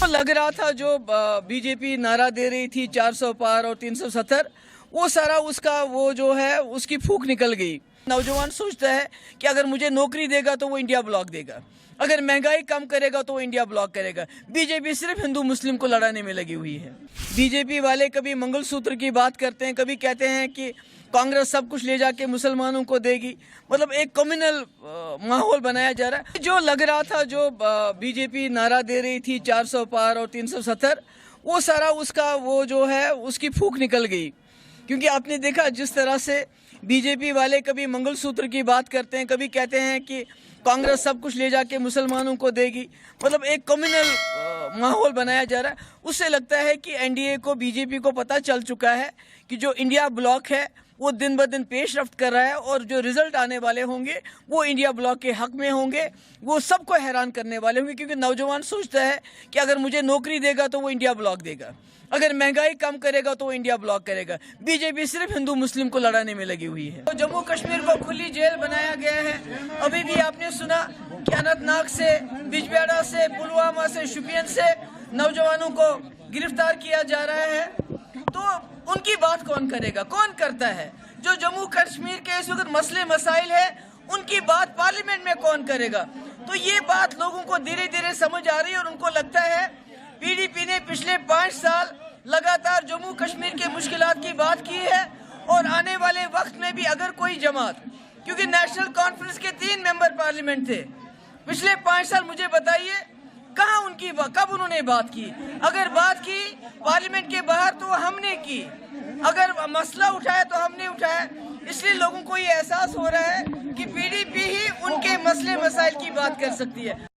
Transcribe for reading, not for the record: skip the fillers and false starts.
लग रहा था जो बीजेपी नारा दे रही थी 400 पार और 370, वो सारा उसका वो जो है उसकी फूंक निकल गई। नौजवान सोचता है कि अगर मुझे नौकरी देगा तो वो इंडिया ब्लॉक देगा, अगर महंगाई कम करेगा तो वो इंडिया ब्लॉक करेगा। बीजेपी सिर्फ हिंदू मुस्लिम को लड़ाने में लगी हुई है। बीजेपी वाले कभी मंगलसूत्र की बात करते हैं, कभी कहते हैं कि कांग्रेस सब कुछ ले जाके मुसलमानों को देगी, मतलब एक कम्युनल माहौल बनाया जा रहा है। जो लग रहा था जो बीजेपी नारा दे रही थी 400 पार और 370, वो सारा उसका वो जो है उसकी फूंक निकल गई। क्योंकि आपने देखा जिस तरह से बीजेपी वाले कभी मंगलसूत्र की बात करते हैं, कभी कहते हैं कि कांग्रेस सब कुछ ले जाके मुसलमानों को देगी, मतलब एक कम्युनल माहौल बनाया जा रहा है। उससे लगता है कि एनडीए को, बीजेपी को पता चल चुका है कि जो इंडिया ब्लॉक है वो दिन ब दिन पेशरफ्त कर रहा है और जो रिजल्ट आने वाले होंगे वो इंडिया ब्लॉक के हक में होंगे, वो सबको हैरान करने वाले होंगे। क्योंकि नौजवान सोचता है कि अगर मुझे नौकरी देगा तो वो इंडिया ब्लॉक देगा, अगर महंगाई कम करेगा तो वो इंडिया ब्लॉक करेगा। बीजेपी सिर्फ हिंदू मुस्लिम को लड़ाने में लगी हुई है। तो जम्मू कश्मीर को खुली जेल बनाया गया है। अभी भी आपने सुना कि अनंतनाग से, बिजबेहरा से, पुलवामा से, शोपियान से नौजवानों को गिरफ्तार किया जा रहा है। तो उनकी बात कौन करेगा, कौन करता है? जो जम्मू कश्मीर के इस वक्त मसले मसाइल है उनकी बात पार्लियामेंट में कौन करेगा? तो ये बात लोगों को धीरे धीरे समझ आ रही है और उनको लगता है पीडीपी ने पिछले 5 साल लगातार जम्मू कश्मीर के मुश्किलात की बात की है और आने वाले वक्त में भी अगर कोई जमात, क्योंकि नेशनल कॉन्फ्रेंस के 3 मेंबर पार्लियामेंट थे पिछले 5 साल, मुझे बताइए कहाँ उनकी कब उन्होंने बात की? अगर बात की पार्लियामेंट के बाहर तो हमने की, अगर मसला उठाया तो हमने उठाया। इसलिए लोगों को ये एहसास हो रहा है कि पीडीपी ही उनके मसले मसाइल की बात कर सकती है।